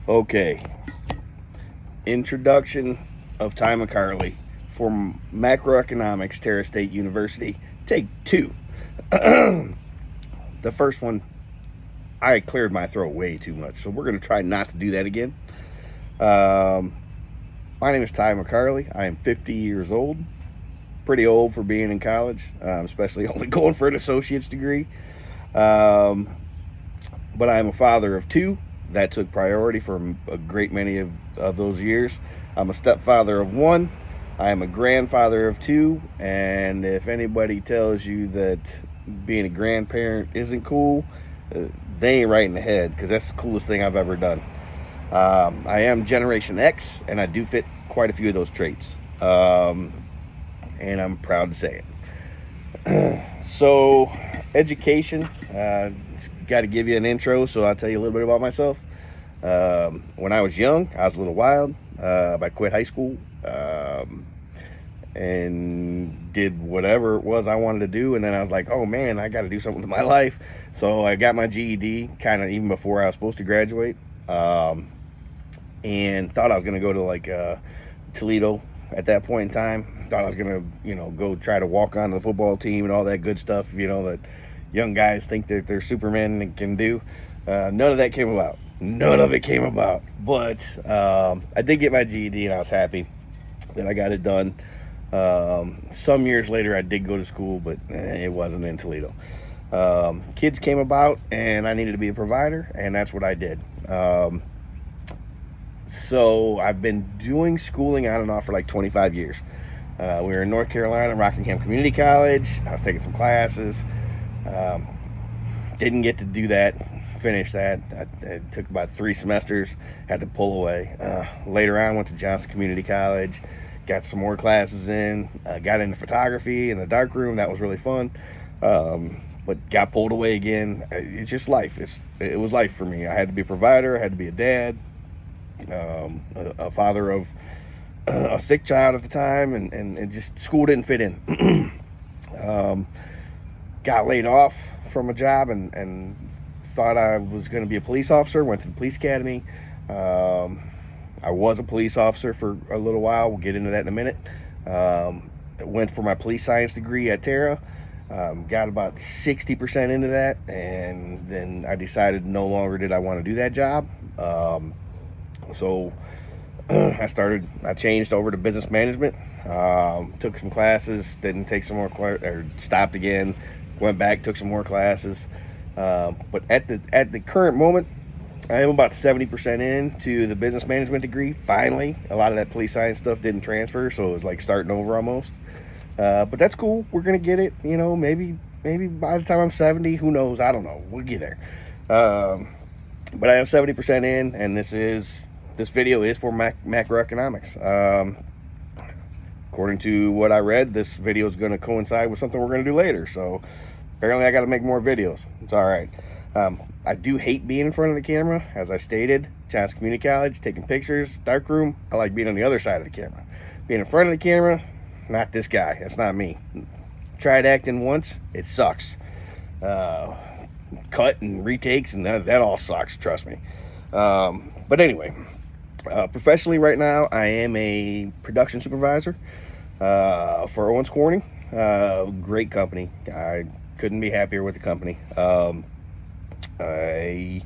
Okay, introduction of Ty McCarley from Macroeconomics, Terra State University. Take two. The first one, I cleared my throat way too much, so we're going to try not to do that again. My name is Ty McCarley. I am 50 years old. Pretty old for being in college, especially only going for an associate's degree. But I am a father of two. That took priority for a great many of those years. I'm a stepfather of one. I am a grandfather of two. And if anybody tells you that being a grandparent isn't cool, they ain't right in the head, because that's the coolest thing I've ever done. I am Generation X, and I do fit quite a few of those traits. And I'm proud to say it. So, education, got to give you an intro, so I'll tell you a little bit about myself. When I was young, I was a little wild. I quit high school and did whatever it was I wanted to do, and then I was like, oh man, I got to do something with my life. So I got my GED kind of even before I was supposed to graduate, and thought I was going to go to Toledo at that point in time. Thought I was going to, go try to walk on the football team and all that good stuff, that young guys think that they're Superman and can do. None of that came about. None of it came about. But I did get my GED, and I was happy that I got it done. Some years later, I did go to school, but it wasn't in Toledo. Kids came about, and I needed to be a provider, and that's what I did. So I've been doing schooling on and off for like 25 years. We were in North Carolina, Rockingham Community College. I was taking some classes. Didn't get to finish that. It took about 3 semesters, had to pull away. Later on, went to Johnson Community College, got some more classes in, got into photography in the darkroom. That was really fun. But got pulled away again. It's just life. It was life for me. I had to be a provider. I had to be a dad, a father of a sick child at the time, and just school didn't fit in. Got laid off from a job and thought I was going to be a police officer. Went to the police academy. I was a police officer for a little while. We'll get into that in a minute. Went for my police science degree at Terra. Got about 60% into that, and then I decided no longer did I want to do that job. So I changed over to business management. Took some classes, didn't take some more or stopped again, went back, took some more classes. But at the current moment, I am about 70% into the business management degree. Finally, a lot of that police science stuff didn't transfer, so it was like starting over almost. But that's cool. We're gonna get it. Maybe by the time I'm 70, who knows? I don't know. We'll get there. But I am 70% in, and this video is for macroeconomics. According to what I read, this video is going to coincide with something we're going to do later. So apparently I got to make more videos. It's all right. I do hate being in front of the camera. As I stated, Johnson Community College, taking pictures, darkroom. I like being on the other side of the camera. Being in front of the camera, not this guy. That's not me. Tried acting once. It sucks. Cut and retakes, and that all sucks. Trust me. But anyway, professionally right now, I am a production supervisor for Owens Corning. Great company. I couldn't be happier with the company. I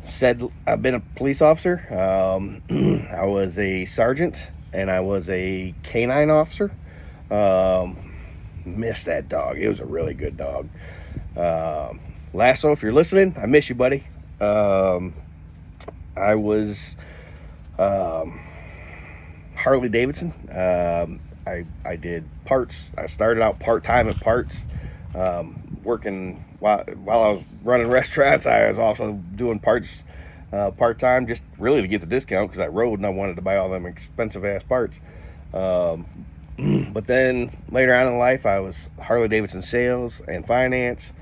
said I've been a police officer. I was a sergeant, and I was a canine officer. Miss that dog. It was a really good dog. Lasso, if you're listening, I miss you, buddy. I was Harley Davidson. I did parts. I started out part-time at parts, working while I was running restaurants. I was also doing parts part-time, just really to get the discount, because I rode and I wanted to buy all them expensive ass parts. But then later on in life, I was Harley Davidson sales and finance.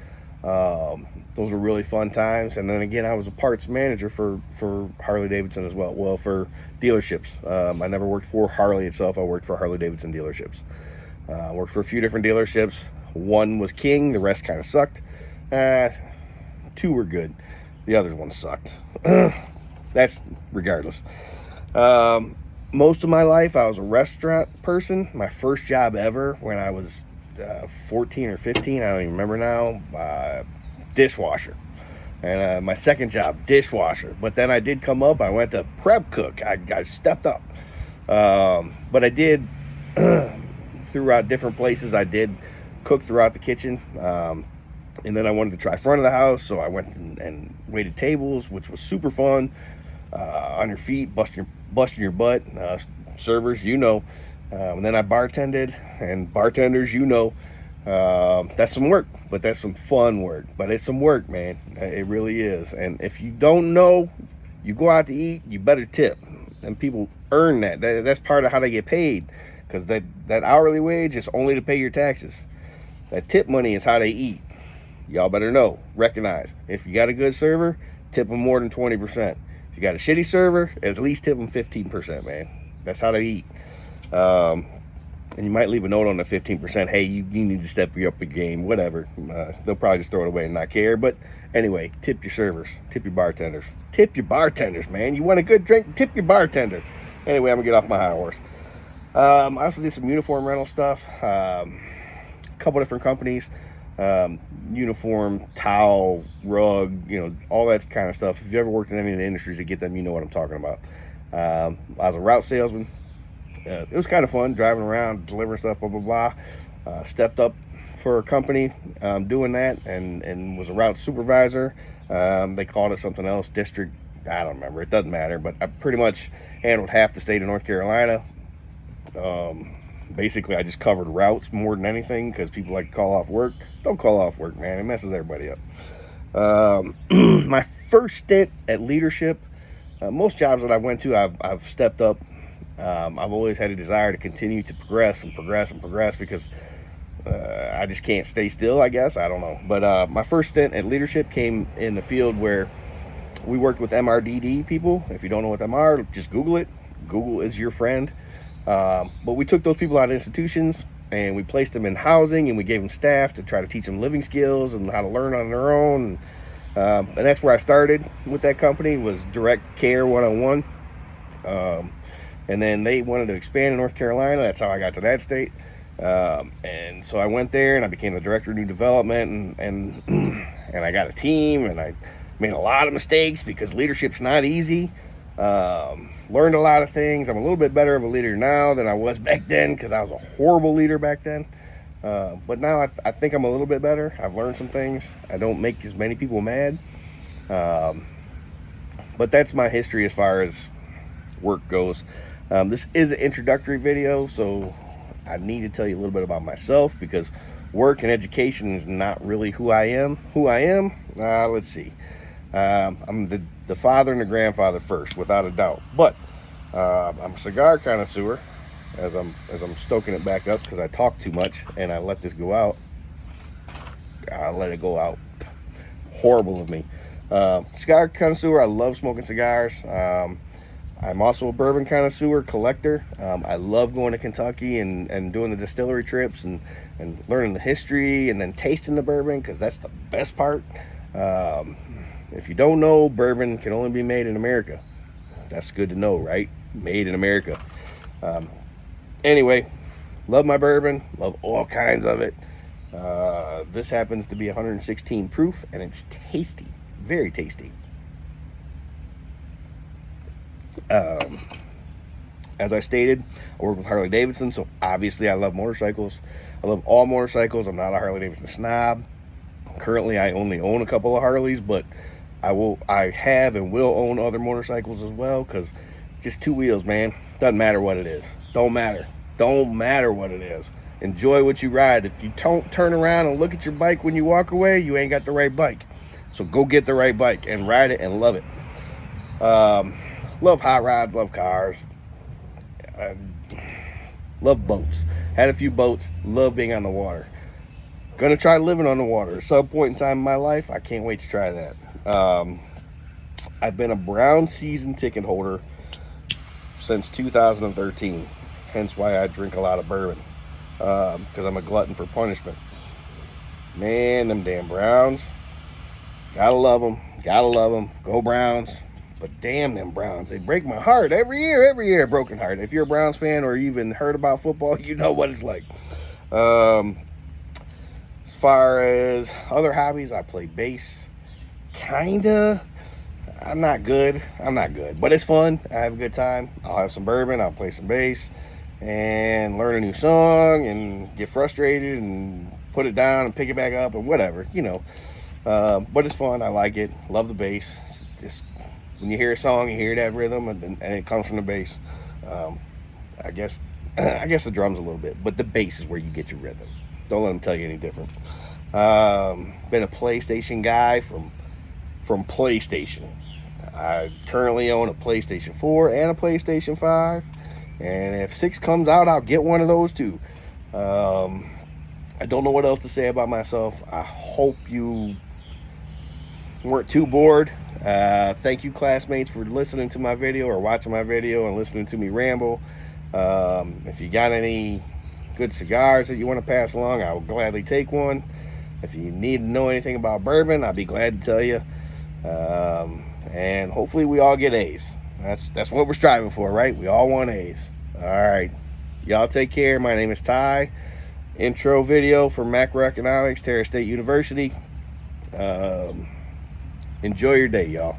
Those were really fun times. And then again, I was a parts manager for Harley Davidson as well. Well, for dealerships. I never worked for Harley itself. I worked for Harley Davidson dealerships. Worked for a few different dealerships. One was king. The rest kind of sucked. 2 were good. The other one sucked. that's regardless. Most of my life, I was a restaurant person. My first job ever when I was 14 or 15, I don't even remember now, dishwasher. And my second job, dishwasher. But then I did come up, I went to prep cook. I stepped up. But I did, throughout different places, I did cook throughout the kitchen. And then I wanted to try front of the house, so I went and waited tables, which was super fun. On your feet, busting your butt. Servers, you know. And then I bartended, and bartenders, you know. That's some work, but that's some fun work. But it's some work, man. It really is. And if you don't know, you go out to eat, you better tip. And people earn that. That's part of how they get paid, because that hourly wage is only to pay your taxes. That tip money is how they eat. Y'all better know, recognize. If you got a good server, tip them more than 20%. If you got a shitty server, at least tip them 15%, man. That's how they eat. And you might leave a note on the 15%. Hey, you need to step up your game, whatever. They'll probably just throw it away and not care. But anyway, tip your servers, tip your bartenders. Tip your bartenders, man. You want a good drink, tip your bartender. Anyway, I'm going to get off my high horse. I also did some uniform rental stuff. A couple different companies. Uniform, towel, rug, all that kind of stuff. If you ever worked in any of the industries that get them, you know what I'm talking about. I was a route salesman. It was kind of fun driving around, delivering stuff, blah, blah, blah. Stepped up for a company doing that and was a route supervisor. They called it something else, district, I don't remember. It doesn't matter, but I pretty much handled half the state of North Carolina. Basically, I just covered routes more than anything because people like to call off work. Don't call off work, man. It messes everybody up. My first stint at leadership, most jobs that I went to, I've stepped up. I've always had a desire to continue to progress because I just can't stay still, I guess. I don't know. But my first stint at leadership came in the field where we worked with MRDD people. If you don't know what them are, just Google it. Google is your friend. But we took those people out of institutions and we placed them in housing, and we gave them staff to try to teach them living skills and how to learn on their own. And that's where I started with that company, was direct care 101. And then they wanted to expand in North Carolina. That's how I got to that state. And so I went there and I became the director of new development, and I got a team, and I made a lot of mistakes because leadership's not easy. Learned a lot of things. I'm a little bit better of a leader now than I was back then because I was a horrible leader back then. But now I think I'm a little bit better. I've learned some things. I don't make as many people mad. But that's my history as far as work goes. This is an introductory video, so I need to tell you a little bit about myself, because work and education is not really who I am. Let's see. I'm the father and the grandfather first, without a doubt. But I'm a cigar connoisseur. As I'm stoking it back up because I talk too much and I let this go out. I let it go out. Horrible of me. Cigar connoisseur. I love smoking cigars. I'm also a bourbon connoisseur, collector. I love going to Kentucky and doing the distillery trips and learning the history and then tasting the bourbon, because that's the best part. If you don't know, bourbon can only be made in America. That's good to know, right? Made in America. Anyway, love my bourbon. Love all kinds of it. This happens to be 116 proof, and it's tasty. Very tasty. As I stated, I work with Harley Davidson, so obviously I love motorcycles. I love all motorcycles. I'm not a Harley Davidson snob. Currently, I only own a couple of Harleys, but I have and will own other motorcycles as well, because just two wheels, man. Doesn't matter what it is. Don't matter what it is. Enjoy what you ride. If you don't turn around and look at your bike when you walk away, you ain't got the right bike. So go get the right bike and ride it and love it. Love hot rods, love cars. Love boats. Had a few boats. Love being on the water. Gonna try living on the water at some point in time in my life. I can't wait to try that. I've been a Brown season ticket holder since 2013. Hence why I drink a lot of bourbon. Because I'm a glutton for punishment. Man, them damn Browns. Gotta love them. Go Browns. But damn them Browns, they break my heart every year, broken heart. If you're a Browns fan or even heard about football, you know what it's like. As far as other hobbies, I play bass, kinda. I'm not good, but it's fun. I have a good time. I'll have some bourbon, I'll play some bass, and learn a new song, and get frustrated, and put it down, and pick it back up, and whatever, you know. But it's fun, I like it, love the bass. Just when you hear a song, you hear that rhythm, and it comes from the bass. I guess the drums a little bit, but the bass is where you get your rhythm. Don't let them tell you any different. Been a PlayStation guy from PlayStation. I currently own a PlayStation 4 and a PlayStation 5, and if 6 comes out, I'll get one of those too. I don't know what else to say about myself. I hope you weren't too bored. Thank you, classmates, for listening to my video or watching my video and listening to me ramble. If you got any good cigars that you want to pass along, I will gladly take one. If you need to know anything about bourbon, I'll be glad to tell you. And hopefully we all get A's. That's what we're striving for, right? We all want A's. All right. Y'all take care. My name is Ty. Intro video for Macroeconomics, Terra State University. Enjoy your day, y'all.